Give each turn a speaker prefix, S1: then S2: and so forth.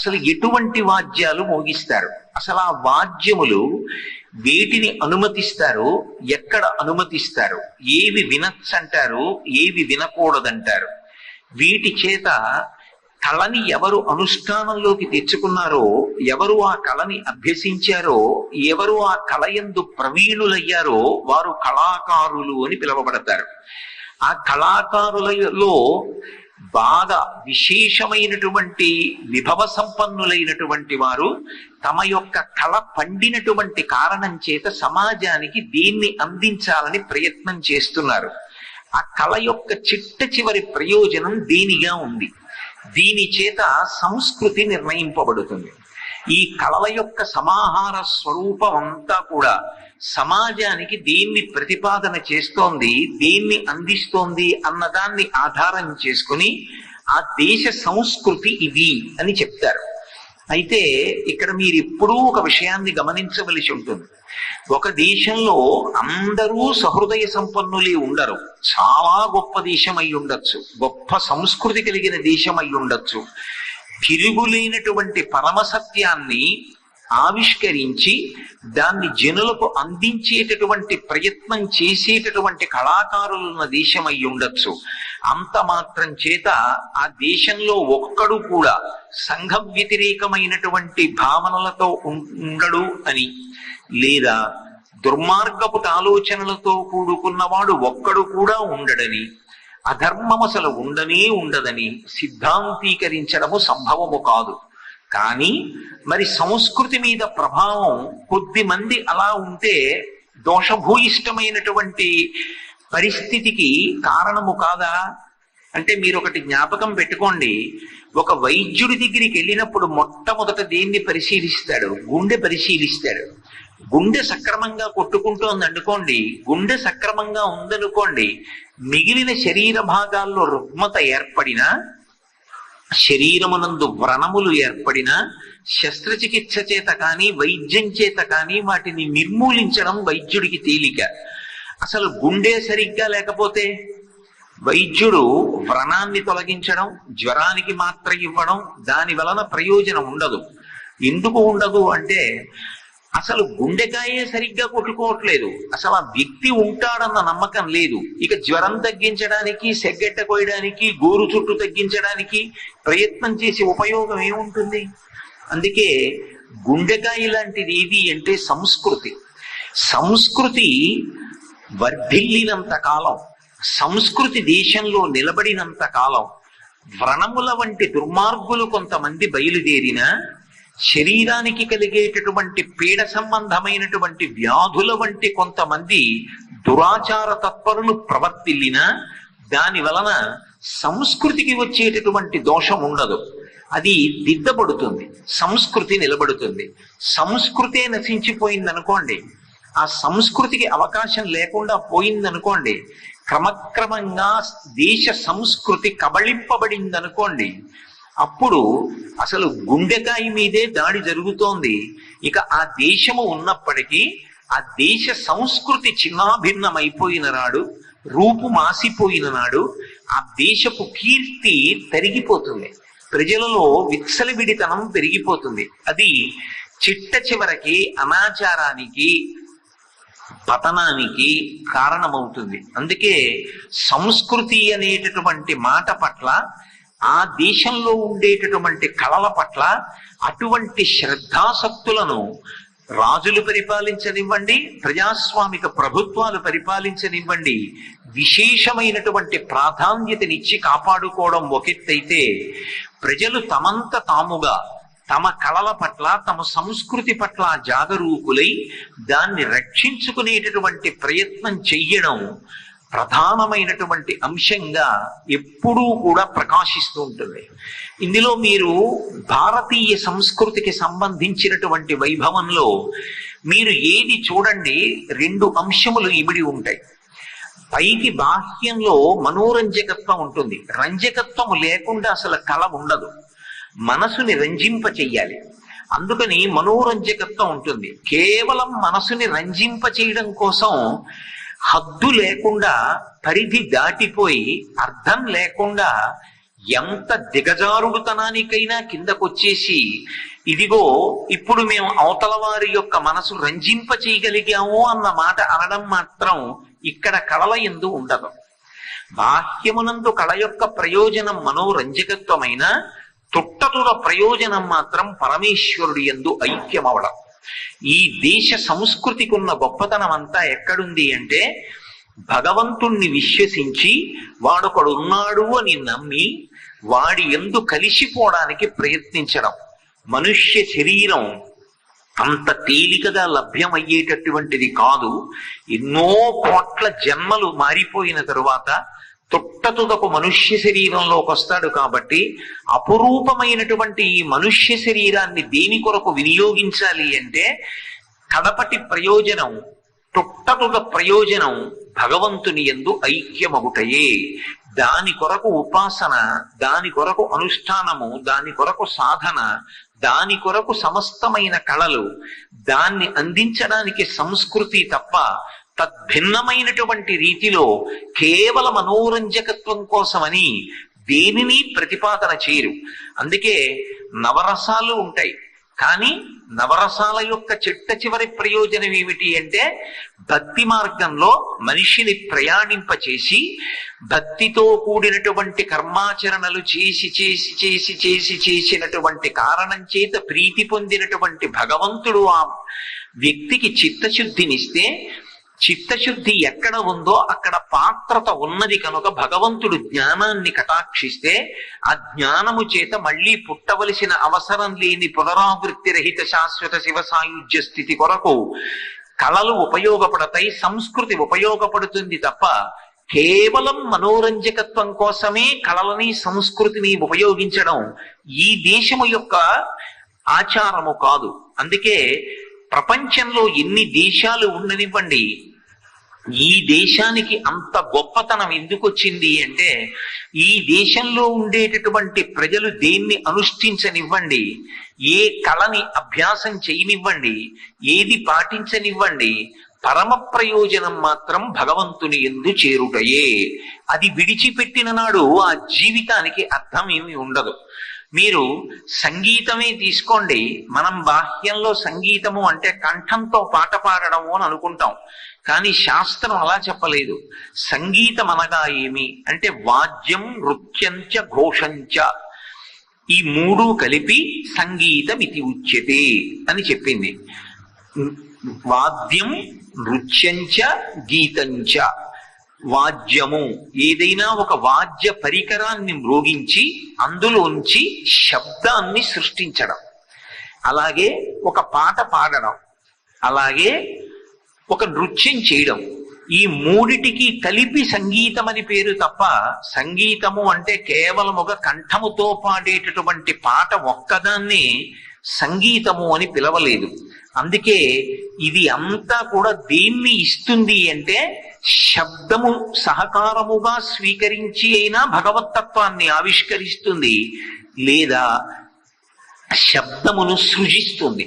S1: అసలు ఎటువంటి వాద్యాలు మోగిస్తారు, అసలు ఆ వాద్యములు వేటిని అనుమతిస్తారు, ఎక్కడ అనుమతిస్తారు, ఏవి వినచ్చంటారు, ఏవి వినకూడదంటారు, వీటి చేత కళని ఎవరు అనుష్ఠానంలోకి తెచ్చుకున్నారో, ఎవరు ఆ కళని అభ్యసించారో, ఎవరు ఆ కళ యందు ప్రవీణులయ్యారో వారు కళాకారులు అని పిలువబడతారు. ఆ కళాకారులలో బాగా విశేషమైనటువంటి విభవ సంపన్నులైనటువంటి వారు తమ యొక్క కళ పండినటువంటి కారణం చేత సమాజానికి దీన్ని అందించాలని ప్రయత్నం చేస్తున్నారు. ఆ కళ యొక్క చిట్ట చివరి ప్రయోజనం దీనిగా ఉంది. దీని చేత సంస్కృతి నిర్ణయింపబడుతుంది. ఈ కళల యొక్క సమాహార స్వరూపం అంతా కూడా సమాజానికి దేన్ని ప్రతిపాదన చేస్తోంది, దేన్ని అందిస్తోంది అన్నదాన్ని ఆధారం చేసుకుని ఆ దేశ సంస్కృతి ఇవి అని చెప్తారు. అయితే ఇక్కడ మీరు ఎప్పుడూ ఒక విషయాన్ని గమనించవలసి ఉంటుంది. ఒక దేశంలో అందరూ సహృదయ సంపన్నులే ఉండరు. చాలా గొప్ప దేశం అయి ఉండొచ్చు, గొప్ప సంస్కృతి కలిగిన దేశం అయి ఉండొచ్చు. తిరుగులేనటువంటి పరమసత్యాన్ని ఆవిష్కరించి దాన్ని జనులకు అందించేటటువంటి ప్రయత్నం చేసేటటువంటి కళాకారులున్న దేశం అయి ఉండొచ్చు. అంత మాత్రం చేత ఆ దేశంలో ఒక్కడు కూడా సంఘ వ్యతిరేకమైనటువంటి భావనలతో ఉండడు అని, లేదా దుర్మార్గపు ఆలోచనలతో కూడుకున్నవాడు ఒక్కడు కూడా ఉండడని, అధర్మం అసలు ఉండనే ఉండదని సిద్ధాంతీకరించడము సంభవము కాదు. కానీ మరి సంస్కృతి మీద ప్రభావం కొద్ది మంది అలా ఉంటే దోషభూయిష్టమైనటువంటి పరిస్థితికి కారణము కాదా? అంటే మీరు ఒకటి జ్ఞాపకం పెట్టుకోండి. ఒక వైద్యుడి దగ్గరికి వెళ్ళినప్పుడు మొట్టమొదట దేన్ని పరిశీలిస్తాడు? గుండె పరిశీలిస్తాడు. గుండె సక్రమంగా కొట్టుకుంటోంది అనుకోండి, గుండె సక్రమంగా ఉందనుకోండి, మిగిలిన శరీర భాగాల్లో రుగ్మత ఏర్పడినా, శరీరమునందు వ్రణములు ఏర్పడినా శస్త్రచికిత్స చేత కానీ వైద్యం చేత కానీ వాటిని నిర్మూలించడం వైద్యుడికి తేలిక. అసలు గుండె సరిగ్గా లేకపోతే వైద్యుడు వ్రణాన్ని తొలగించడం, జ్వరానికి మాత్ర ఇవ్వడం, దాని వలన ప్రయోజనం ఉండదు. ఎందుకు ఉండదు అంటే అసలు గుండెకాయే సరిగ్గా కొట్టుకోవట్లేదు, అసలు ఆ వ్యక్తి ఉంటాడన్న నమ్మకం లేదు. ఇక జ్వరం తగ్గించడానికి, సెగ్గెట్ట కోయడానికి, గోరు చుట్టు తగ్గించడానికి ప్రయత్నం చేసి ఉపయోగం ఏముంటుంది? అందుకే గుండెకాయ లాంటిది ఏది అంటే సంస్కృతి. సంస్కృతి వర్ధిల్లినంత కాలం, సంస్కృతి దేశంలో నిలబడినంత కాలం, వ్రణముల వంటి దుర్మార్గులు కొంతమంది బయలుదేరిన, శరీరానికి కలిగేటటువంటి పీడ సంబంధమైనటువంటి వ్యాధుల వంటి కొంతమంది దురాచార తత్పరులు ప్రవర్తిల్లిన, దాని వలన సంస్కృతికి వచ్చేటటువంటి దోషం ఉండదు. అది దిద్దబడుతుంది, సంస్కృతి నిలబడుతుంది. సంస్కృతే నశించిపోయిందనుకోండి, ఆ సంస్కృతికి అవకాశం లేకుండా పోయిందనుకోండి, క్రమక్రమంగా దేశ సంస్కృతి కబళింపబడిందనుకోండి, అప్పుడు అసలు గుండెకాయ మీదే దాడి జరుగుతోంది. ఇక ఆ దేశము ఉన్నప్పటికీ ఆ దేశ సంస్కృతి చిన్నాభిన్నమైపోయిన నాడు, రూపు మాసిపోయిన నాడు ఆ దేశపు కీర్తి తరిగిపోతుంది, ప్రజలలో విచ్చలవిడితనం పెరిగిపోతుంది. అది చిట్ట చివరికి అనాచారానికి, పతనానికి కారణమవుతుంది. అందుకే సంస్కృతి అనేటటువంటి మాట పట్ల, ఆ దేశంలో ఉండేటటువంటి కళల పట్ల అటువంటి శ్రద్ధాసక్తులను రాజులు పరిపాలించనివ్వండి, ప్రజాస్వామిక ప్రభుత్వాలు పరిపాలించనివ్వండి, విశేషమైనటువంటి ప్రాధాన్యతనిచ్చి కాపాడుకోవడం ఒకెత్తైతే, ప్రజలు తమంత తాముగా తమ కళల పట్ల, తమ సంస్కృతి పట్ల జాగరూకులై దాన్ని రక్షించుకునేటటువంటి ప్రయత్నం చెయ్యడం ప్రధానమైనటువంటి అంశంగా ఎప్పుడూ కూడా ప్రకాశిస్తూ ఉంటుంది. ఇందులో మీరు భారతీయ సంస్కృతికి సంబంధించినటువంటి వైభవంలో మీరు ఏది చూడండి, రెండు అంశములు ఇమిడి ఉంటాయి. పైకి బాహ్యంలో మనోరంజకత్వం ఉంటుంది, రంజకత్వము లేకుండా అసలు కళ ఉండదు. మనసుని రంజింప చెయ్యాలి, అందుకని మనోరంజకత్వం ఉంటుంది. కేవలం మనసుని రంజింప చేయడం కోసం హద్దు లేకుండా, పరిధి దాటిపోయి, అర్థం లేకుండా ఎంత దిగజారుడుతనానికైనా కిందకొచ్చేసి ఇదిగో ఇప్పుడు మేము అవతల వారి యొక్క మనసు రంజింప చేయగలిగాము అన్న మాట అనడం మాత్రం ఇక్కడ కళల యందు ఉండదు. బాహ్యమునందు కళ యొక్క ప్రయోజనం మనోరంజకత్వమైన తుట్టతుల ప్రయోజనం మాత్రం పరమేశ్వరుడి యందు ఐక్యమవడం. ఈ దేశ సంస్కృతికి ఉన్న గొప్పతనం అంతా ఎక్కడుంది అంటే భగవంతుణ్ణి విశ్వసించి వాడొకడున్నాడు అని నమ్మి వాడి యందు కలిసిపోవడానికి ప్రయత్నించడం. మనుష్య శరీరం అంత తేలికగా లభ్యమయ్యేటటువంటిది కాదు. ఎన్నో కోట్ల జన్మలు మారిపోయిన తరువాత తుట్టతుదకు మనుష్య శరీరంలోకి వస్తాడు. కాబట్టి అపురూపమైనటువంటి ఈ మనుష్య శరీరాన్ని దేని కొరకు వినియోగించాలి అంటే కడపటి ప్రయోజనం, తుట్టతుద ప్రయోజనం భగవంతుని యందు ఐక్యమగుటయే. దాని కొరకు ఉపాసన, దాని కొరకు అనుష్ఠానము, దాని కొరకు సాధన, దాని కొరకు సమస్తమైన కళలు, దాన్ని అందించడానికి సంస్కృతి తప్ప తద్భిన్నమైనటువంటి రీతిలో కేవల మనోరంజకత్వం కోసమని దేనిని ప్రతిపాదన చేయరు. అందుకే నవరసాలు ఉంటాయి. కానీ నవరసాల యొక్క చిట్ట చివరి ప్రయోజనం ఏమిటి అంటే భక్తి మార్గంలో మనిషిని ప్రయాణింపచేసి భక్తితో కూడినటువంటి కర్మాచరణలు చేసినటువంటి కారణం చేత ప్రీతి పొందినటువంటి భగవంతుడు ఆ వ్యక్తికి చిత్తశుద్ధినిస్తే, చిత్తశుద్ధి ఎక్కడ ఉందో అక్కడ పాత్రత ఉన్నది కనుక భగవంతుడు జ్ఞానాన్ని కటాక్షిస్తే ఆ జ్ఞానము చేత మళ్ళీ పుట్టవలసిన అవసరం లేని పునరావృత్తి రహిత శాశ్వత శివ సాయుధ్య స్థితి కొరకు కళలు ఉపయోగపడతాయి, సంస్కృతి ఉపయోగపడుతుంది తప్ప కేవలం మనోరంజకత్వం కోసమే కళలని సంస్కృతిని ఉపయోగించడం ఈ దేశము యొక్క ఆచారము కాదు. అందుకే ప్రపంచంలో ఎన్ని దేశాలు ఉండనివ్వండి, ఈ దేశానికి అంత గొప్పతనం ఎందుకు వచ్చింది అంటే ఈ దేశంలో ఉండేటటువంటి ప్రజలు దేన్ని అనుష్ఠించనివ్వండి, ఏ కళని అభ్యాసం చేయనివ్వండి, ఏది పాటించనివ్వండి, పరమ ప్రయోజనం మాత్రం భగవంతుని యందు చేరుటయే. అది విడిచిపెట్టిన నాడు ఆ జీవితానికి అర్థం ఏమి ఉండదు. మీరు సంగీతమే తీసుకోండి. మనం బాహ్యంలో సంగీతము అంటే కంఠంతో పాట పాడడము అని అనుకుంటాం. కానీ శాస్త్రం అలా చెప్పలేదు. సంగీతం అనగా ఏమి అంటే వాద్యం, నృత్యంచ, ఘోషంచ, ఈ మూడు కలిపి సంగీతం ఇది ఉచ్యతే అని చెప్పింది. వాద్యం, నృత్యంచ, గీతంచ. వాద్యము ఏదైనా ఒక వాద్య పరికరాన్ని మ్రోగించి అందులోంచి శబ్దాన్ని సృష్టించడం, అలాగే ఒక పాట పాడడం, అలాగే ఒక నృత్యం చేయడం. ఈ మూడిటికి కలిపి సంగీతం అని పేరు తప్ప సంగీతము అంటే కేవలం ఒక కంఠముతో పాడేటటువంటి పాట ఒక్కదాన్ని సంగీతము అని పిలవలేదు. అందుకే ఇది అంతా కూడా దేన్ని ఇస్తుంది అంటే శబ్దము సహకారముగా స్వీకరించి అయినా భగవత్తత్వాన్ని ఆవిష్కరిస్తుంది, లేదా శబ్దమును సృజిస్తుంది.